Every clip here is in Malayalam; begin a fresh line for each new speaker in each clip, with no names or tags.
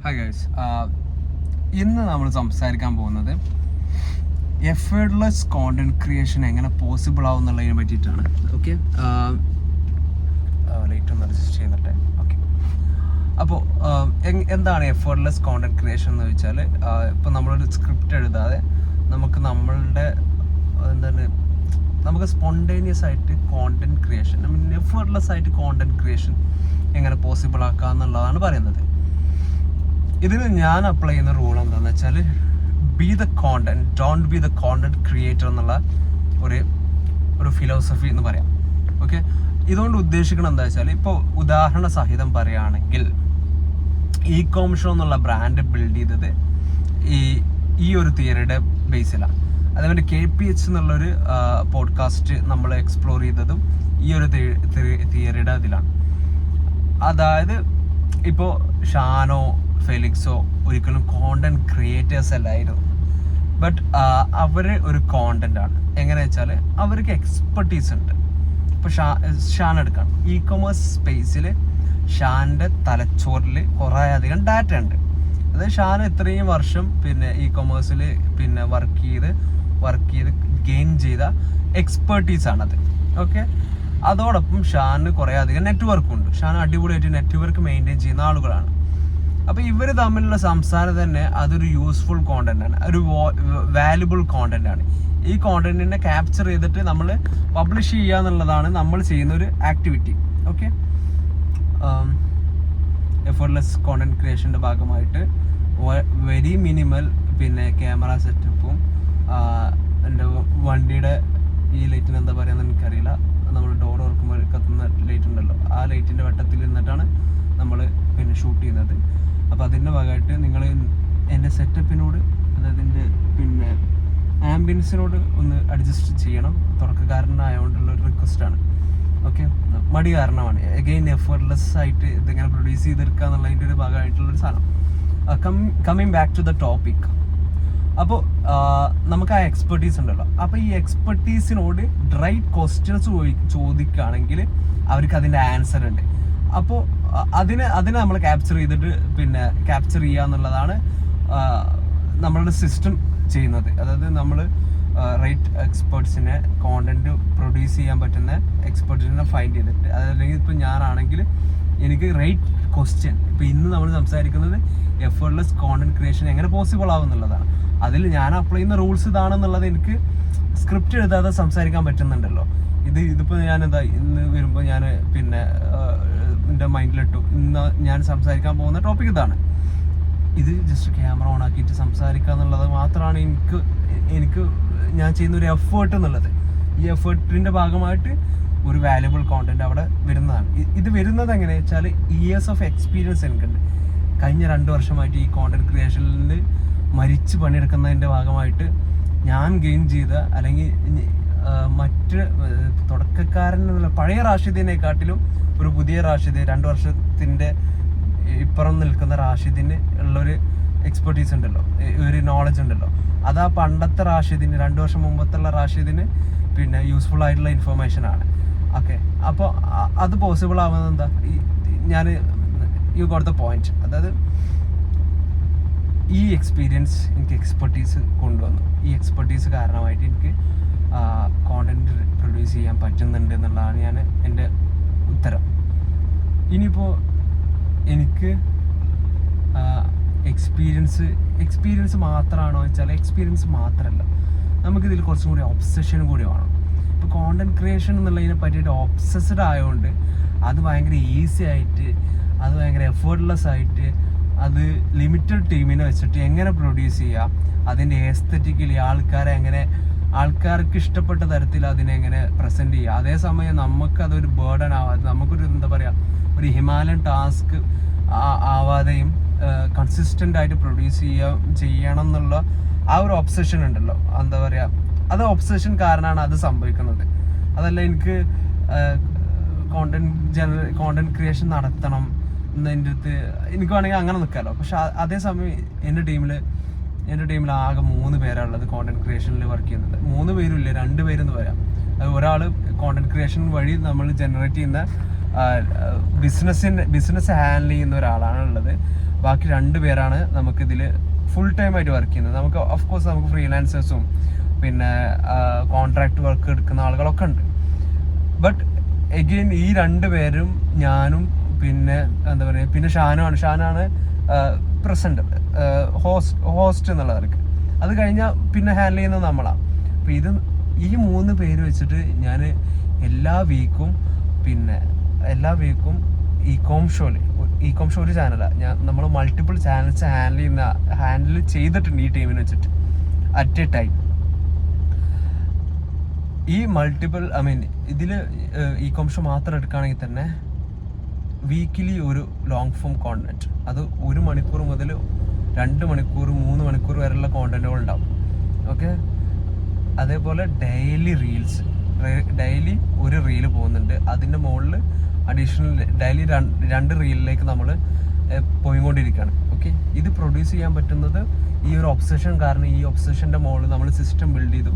ഹായ് ഗൈസ്, ഇന്ന് നമ്മൾ സംസാരിക്കാൻ പോകുന്നത് എഫേർട്ട്ലെസ് കോണ്ടന്റ് ക്രിയേഷൻ എങ്ങനെ പോസിബിൾ ആവും എന്നുള്ളതിനെ പറ്റിയിട്ടാണ്. ഓക്കെ, ലൈറ്റ് ഒന്ന് അഡ്ജസ്റ്റ് ചെയ്യുന്നുണ്ട്. ഓക്കെ, അപ്പോൾ എന്താണ് എഫേർട്ട്ലെസ് കോണ്ടന്റ് ക്രിയേഷൻ എന്ന് വെച്ചാൽ, ഇപ്പോൾ നമ്മളൊരു സ്ക്രിപ്റ്റ് എഴുതാതെ നമുക്ക് സ്പോണ്ടേനിയസ് ആയിട്ട് കോണ്ടന്റ് ക്രിയേഷൻ, എഫേർട്ട്ലെസ് ആയിട്ട് കോണ്ടന്റ് ക്രിയേഷൻ എങ്ങനെ പോസിബിൾ ആക്കുക എന്നുള്ളതാണ് പറയുന്നത്. ഇതിന് ഞാൻ അപ്ലൈ ചെയ്യുന്ന റൂൾ എന്താണെന്ന് വെച്ചാൽ, B the content, don't be the content creator എന്നുള്ള ഒരു ഫിലോസഫി എന്ന് പറയാം. ഓക്കെ, ഇതുകൊണ്ട് ഉദ്ദേശിക്കുന്നത് എന്താ വെച്ചാൽ, ഇപ്പോൾ ഉദാഹരണ സഹിതം പറയുകയാണെങ്കിൽ, ഇ-കോമേഴ്സ് എന്നുള്ള ബ്രാൻഡ് ബിൽഡ് ചെയ്തത് ഈ ഒരു തിയറിയുടെ ബേസിലാണ്. അതേപോലെ KPH എന്നുള്ളൊരു പോഡ്കാസ്റ്റ് നമ്മൾ എക്സ്പ്ലോർ ചെയ്തതും ഈ ഒരു തിയറിയുടെ ഇതിലാണ്. അതായത് ഇപ്പോൾ ഷാനോ, ഫെലിക്സോ ഒരിക്കലും കോണ്ടന്റ് ക്രിയേറ്റേഴ്സ് അല്ലായിരുന്നു. ബട്ട് അവർ ഒരു കോണ്ടന്റ് ആണ്. എങ്ങനെ വെച്ചാൽ അവർക്ക് എക്സ്പെർട്ടീസ് ഉണ്ട്. ഇപ്പോൾ ഷാൻ എടുക്കാം, ഇ-കൊമേഴ്സ് സ്പേസിൽ ഷാൻ്റെ തലച്ചോറിൽ കുറേ അധികം ഡാറ്റ ഉണ്ട്. അതായത് ഷാൻ ഇത്രയും വർഷം ഇ-കൊമേഴ്സിൽ വർക്ക് ചെയ്ത് ഗെയിൻ ചെയ്ത എക്സ്പെർട്ടീസാണത്. ഓക്കെ, അതോടൊപ്പം ഷാന് കുറേ അധികം നെറ്റ്വർക്കും ഉണ്ട്. ഷാൻ അടിപൊളിയായിട്ട് നെറ്റ്വർക്ക് മെയിൻറ്റെയിൻ ചെയ്യുന്ന ആളുകളാണ്. അപ്പോൾ ഇവർ തമ്മിലുള്ള സംസാരം തന്നെ അതൊരു യൂസ്ഫുൾ കോണ്ടന്റ് ആണ്, ഒരു വാല്യുബിൾ കോണ്ടന്റ് ആണ്. ഈ കോണ്ടന്റിനെ ക്യാപ്ചർ ചെയ്തിട്ട് നമ്മൾ പബ്ലിഷ് ചെയ്യുക എന്നുള്ളതാണ് നമ്മൾ ചെയ്യുന്ന ഒരു ആക്ടിവിറ്റി. ഓക്കെ, എഫേർട്ട്ലെസ് കോണ്ടന്റ് ക്രിയേഷൻ്റെ ഭാഗമായിട്ട് വെരി മിനിമൽ ക്യാമറ സെറ്റപ്പും, എൻ്റെ വണ്ടിയുടെ ഈ ലൈറ്റിന് എന്താ പറയുക എനിക്കറിയില്ല, നമ്മൾ ഡോർ തുറക്കുമ്പോൾ കത്തുന്ന ലൈറ്റ് ഉണ്ടല്ലോ, ആ ലൈറ്റിൻ്റെ വെട്ടത്തിൽ നിന്നിട്ടാണ് നമ്മൾ ഷൂട്ട് ചെയ്യുന്നത്. അപ്പോൾ അതിൻ്റെ ഭാഗമായിട്ട് നിങ്ങൾ എൻ്റെ സെറ്റപ്പിനോട്, അതായത് എൻ്റെ ആംബിയൻസിനോട് ഒന്ന് അഡ്ജസ്റ്റ് ചെയ്യണം. തുടക്കക്കാരനായതുകൊണ്ടുള്ള ഒരു റിക്വസ്റ്റാണ്. ഓക്കെ, മടി കാരണമാണ്. അഗെയിൻ എഫേർട്ട്ലെസ് ആയിട്ട് ഇതിങ്ങനെ പ്രൊഡ്യൂസ് ചെയ്തെടുക്കുക എന്നുള്ളതിൻ്റെ ഒരു ഭാഗമായിട്ടുള്ളൊരു സാധനം. Coming back to the topic. അപ്പോൾ നമുക്ക് ആ എക്സ്പെർട്ടീസ് ഉണ്ടല്ലോ, അപ്പോൾ ഈ എക്സ്പെർട്ടീസിനോട് റൈറ്റ് ക്വസ്റ്റ്യൻസ് ചോദിക്കുകയാണെങ്കിൽ അവർക്ക് അതിൻ്റെ ആൻസർ ഉണ്ട്. അപ്പോൾ അതിനെ നമ്മൾ ക്യാപ്ചർ ചെയ്യുക എന്നുള്ളതാണ് നമ്മളുടെ സിസ്റ്റം ചെയ്യുന്നത്. അതായത് നമ്മൾ റൈറ്റ് എക്സ്പേർട്സിനെ, കോണ്ടന്റ് പ്രൊഡ്യൂസ് ചെയ്യാൻ പറ്റുന്ന എക്സ്പേർട്സിനെ ഫൈൻഡ് ചെയ്തിട്ട്, അതല്ലെങ്കിൽ ഇപ്പോൾ ഞാനാണെങ്കിൽ എനിക്ക് റൈറ്റ് ക്വസ്റ്റ്യൻ, ഇപ്പോൾ ഇന്ന് നമ്മൾ സംസാരിക്കുന്നത് എഫേർട്ട്ലെസ് കോണ്ടന്റ് ക്രിയേഷൻ എങ്ങനെ പോസിബിൾ ആവും എന്നുള്ളതാണ്. അതിൽ ഞാൻ അപ്ലൈ ചെയ്യുന്ന റൂൾസ് ഇതാണെന്നുള്ളത് എനിക്ക് സ്ക്രിപ്റ്റ് എഴുതാതെ സംസാരിക്കാൻ പറ്റുന്നുണ്ടല്ലോ. ഇതിപ്പോൾ ഇന്ന് വരുമ്പോൾ ഞാൻ എൻ്റെ മൈൻഡിലിട്ടു, ഇന്ന് ഞാൻ സംസാരിക്കാൻ പോകുന്ന ടോപ്പിക് ഇതാണ്. ഇത് ജസ്റ്റ് ക്യാമറ ഓൺ ആക്കിയിട്ട് സംസാരിക്കുക എന്നുള്ളത് മാത്രമാണ് എനിക്ക് ഞാൻ ചെയ്യുന്ന ഒരു എഫേർട്ട് എന്നുള്ളത്. ഈ എഫേർട്ടിൻ്റെ ഭാഗമായിട്ട് ഒരു വാല്യുബിൾ കോണ്ടന്റ് അവിടെ വരുന്നതാണ്. ഇത് വരുന്നത് എങ്ങനെയാണെന്ന് വെച്ചാൽ, ഇയേഴ്സ് ഓഫ് എക്സ്പീരിയൻസ് എനിക്കുണ്ട്. കഴിഞ്ഞ 2 വർഷമായിട്ട് ഈ കോണ്ടന്റ് ക്രിയേഷനിൽ മരിച്ച് പണിയെടുക്കുന്നതിൻ്റെ ഭാഗമായിട്ട് ഞാൻ ഗെയിൻ ചെയ്ത, അല്ലെങ്കിൽ മറ്റ് തുടക്കക്കാരൻ എന്നുള്ള പഴയ റാഷിദിനെക്കാട്ടിലും ഒരു പുതിയ റാഷിദ്, 2 വർഷത്തിൻ്റെ ഇപ്പുറം നിൽക്കുന്ന റാഷിദിന് ഉള്ളൊരു എക്സ്പെർട്ടീസ് ഉണ്ടല്ലോ, ഒരു നോളജ് ഉണ്ടല്ലോ, അത് ആ പണ്ടത്തെ റാഷിദിന്, 2 വർഷം മുമ്പത്തുള്ള റാഷിദിന് യൂസ്ഫുൾ ആയിട്ടുള്ള ഇൻഫർമേഷൻ ആണ്. ഓക്കെ, അപ്പോൾ അത് പോസിബിൾ ആവുന്നത് എന്താ, യു ഗോട്ട് ദ പോയിന്റ്. അതായത് ഈ എക്സ്പീരിയൻസ് എനിക്ക് എക്സ്പെർട്ടീസ് കൊണ്ടുവന്നു. ഈ എക്സ്പെർട്ടീസ് കാരണമായിട്ട് എനിക്ക് കോണ്ടന്റ് പ്രൊഡ്യൂസ് ചെയ്യാൻ പറ്റുന്നുണ്ട് എന്നുള്ളതാണ് എൻ്റെ ഉത്തരം. ഇനിയിപ്പോൾ എനിക്ക് എക്സ്പീരിയൻസ് മാത്രമാണോ വെച്ചാൽ, എക്സ്പീരിയൻസ് മാത്രമല്ല, നമുക്കിതിൽ കുറച്ചും കൂടി ഒബ്സഷൻ കൂടി വേണം. ഇപ്പോൾ കോണ്ടന്റ് ക്രിയേഷൻ എന്നുള്ളതിനെ പറ്റിയിട്ട് ഒബ്സസ്ഡ് ആയതുകൊണ്ട് അത് ഭയങ്കര ഈസി ആയിട്ട്, അത് ഭയങ്കര എഫേർട്ട്ലെസ് ആയിട്ട്, അത് ലിമിറ്റഡ് ടീമിനെ വെച്ചിട്ട് എങ്ങനെ പ്രൊഡ്യൂസ് ചെയ്യുക, അതിൻ്റെ എസ്തെറ്റിക്കലി ആൾക്കാർക്ക് ഇഷ്ടപ്പെട്ട തരത്തിൽ അതിനെ എങ്ങനെ പ്രസൻറ്റ് ചെയ്യുക, അതേസമയം നമുക്കതൊരു ബേർഡൻ ആവാതെ, നമുക്കൊരു ഒരു ഹിമാലയൻ ടാസ്ക് ആവാതെയും കൺസിസ്റ്റൻ്റ് ആയിട്ട് പ്രൊഡ്യൂസ് ചെയ്യണം എന്നുള്ള ആ ഒരു ഒബ്സഷൻ ഉണ്ടല്ലോ, അത് ഒബ്സഷൻ കാരണമാണ് അത് സംഭവിക്കുന്നത്. അതല്ല എനിക്ക് കോണ്ടന്റ് ക്രിയേഷൻ നടത്തണം എന്നതിൻ്റെ അടുത്ത് എനിക്ക് വേണമെങ്കിൽ അങ്ങനെ നിൽക്കാമല്ലോ. പക്ഷെ അതേസമയം എൻ്റെ ടീമിൽ ആകെ 3 പേരാണുള്ളത് കോണ്ടന്റ് ക്രിയേഷനിൽ വർക്ക് ചെയ്യുന്നത്. 3 പേരും ഇല്ല, 2 പേരെന്ന് പറയാം. ഒരാൾ കോണ്ടന്റ് ക്രിയേഷൻ വഴി നമ്മൾ ജനറേറ്റ് ചെയ്യുന്ന ബിസിനസ് ഹാൻഡിൽ ചെയ്യുന്ന ഒരാളാണ് ഉള്ളത്. ബാക്കി 2 പേരാണ് നമുക്കിതിൽ ഫുൾ ടൈം ആയിട്ട് വർക്ക് ചെയ്യുന്നത്. നമുക്ക് ഓഫ് കോഴ്സ് നമുക്ക് ഫ്രീലാൻസേഴ്സും പിന്നെ കോൺട്രാക്ട് വർക്ക് എടുക്കുന്ന ആളുകളൊക്കെ ഉണ്ട്. ബട്ട് എഗെയിൻ ഈ 2 പേരും ഞാനും പിന്നെ എന്താ പറയുക, പിന്നെ ഷാനാണ് പ്രസന്റ് ഹോസ്റ്റ് എന്നുള്ളവർക്ക്. അത് കഴിഞ്ഞാൽ പിന്നെ ഹാൻഡിൽ ചെയ്യുന്നത് നമ്മളാണ്. അപ്പോൾ ഈ 3 പേര് വെച്ചിട്ട് ഞാൻ എല്ലാ വീക്കും ഇകോം ഷോ ഒരു ചാനലാണ്. നമ്മൾ മൾട്ടിപ്പിൾ ചാനൽസ് ഹാൻഡിൽ ചെയ്തിട്ടുണ്ട് ഈ ടീമിനെ വെച്ചിട്ട് അറ്റ് എ ടൈം. ഈ മൾട്ടിപ്പിൾ ഇതിൽ ഇകോം ഷോ മാത്രം എടുക്കുകയാണെങ്കിൽ തന്നെ വീക്കിലി ഒരു ലോങ് ഫോം കോണ്ടന്റ്, അത് 1 മണിക്കൂർ മുതൽ 2 മണിക്കൂർ 3 മണിക്കൂർ വരെയുള്ള കോണ്ടന്റുകൾ ഉണ്ടാവും. ഓക്കെ, അതേപോലെ ഡെയിലി ഒരു റീല് പോകുന്നുണ്ട്. അതിൻ്റെ മുകളിൽ അഡീഷണൽ ഡെയിലി 2 റീലിലേക്ക് നമ്മൾ പോയിക്കൊണ്ടിരിക്കുകയാണ്. ഓക്കെ, ഇത് പ്രൊഡ്യൂസ് ചെയ്യാൻ പറ്റുന്നത് ഈ ഒരു ഒബ്സഷൻ കാരണം. ഈ ഒബ്സഷൻ്റെ മുകളിൽ നമ്മൾ സിസ്റ്റം ബിൽഡ് ചെയ്തു.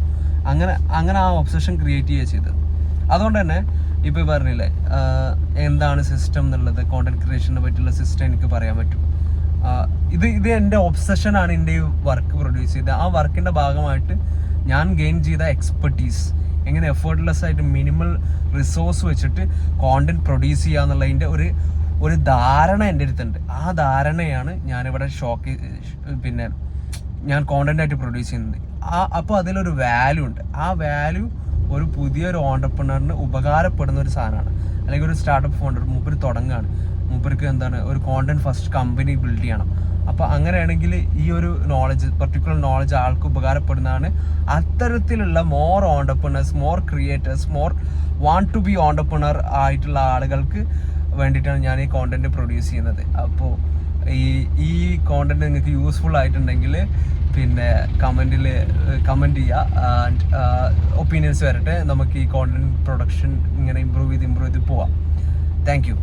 അങ്ങനെ ആ ഒബ്സഷൻ ക്രിയേറ്റ് ചെയ്യുക ചെയ്തത്. അതുകൊണ്ട് തന്നെ ഇപ്പോൾ പറഞ്ഞില്ലേ എന്താണ് സിസ്റ്റം എന്നുള്ളത്, കോണ്ടന്റ് ക്രിയേഷനെ പറ്റിയുള്ള സിസ്റ്റം എനിക്ക് പറയാൻ പറ്റും. ഇത് എൻ്റെ ഒബ്സഷനാണ് എൻ്റെ ഈ വർക്ക് പ്രൊഡ്യൂസ് ചെയ്തത്. ആ വർക്കിൻ്റെ ഭാഗമായിട്ട് ഞാൻ ഗെയിൻ ചെയ്ത എക്സ്പെർട്ടീസ്, എങ്ങനെ എഫേർട്ട്ലെസ് ആയിട്ട് മിനിമൽ റിസോഴ്സ് വെച്ചിട്ട് കോണ്ടന്റ് പ്രൊഡ്യൂസ് ചെയ്യുക എന്നുള്ളതിൻ്റെ ഒരു ധാരണ എൻ്റെ അടുത്തുണ്ട്. ആ ധാരണയാണ് ഞാനിവിടെ ഞാൻ കോണ്ടന്റ് ആയിട്ട് പ്രൊഡ്യൂസ് ചെയ്യുന്നത്. അപ്പോൾ അതിലൊരു വാല്യൂ ഉണ്ട്. ആ വാല്യൂ ഒരു പുതിയൊരു ഓണ്ടർപ്രണറിന് ഉപകാരപ്പെടുന്ന ഒരു സാധനമാണ്. അല്ലെങ്കിൽ ഒരു സ്റ്റാർട്ടപ്പ് ഫൗണ്ടർ മൂപ്പര് തുടങ്ങുകയാണ്, മൂപ്പർക്ക് ഒരു കോണ്ടന്റ് ഫസ്റ്റ് കമ്പനി ബിൽഡ് ചെയ്യണം. അപ്പോൾ അങ്ങനെയാണെങ്കിൽ ഈ ഒരു പർട്ടിക്കുലർ നോളജ് ആൾക്ക് ഉപകാരപ്പെടുന്നതാണ്. അത്തരത്തിലുള്ള more entrepreneurs, more creators, more want to be entrepreneur ആയിട്ടുള്ള ആളുകൾക്ക് വേണ്ടിയിട്ടാണ് ഞാൻ ഈ കോണ്ടന്റ് പ്രൊഡ്യൂസ് ചെയ്യുന്നത്. അപ്പോൾ ഈ കോണ്ടന്റ് നിങ്ങൾക്ക് യൂസ്ഫുൾ ആയിട്ടുണ്ടെങ്കിൽ പിന്നെ കമൻറ്റ് ചെയ്യുക. ഒപ്പീനിയൻസ് വരട്ടെ. നമുക്ക് ഈ കോണ്ടന്റ് പ്രൊഡക്ഷൻ ഇങ്ങനെ ഇമ്പ്രൂവ് ചെയ്ത് പോവാം. Thank you.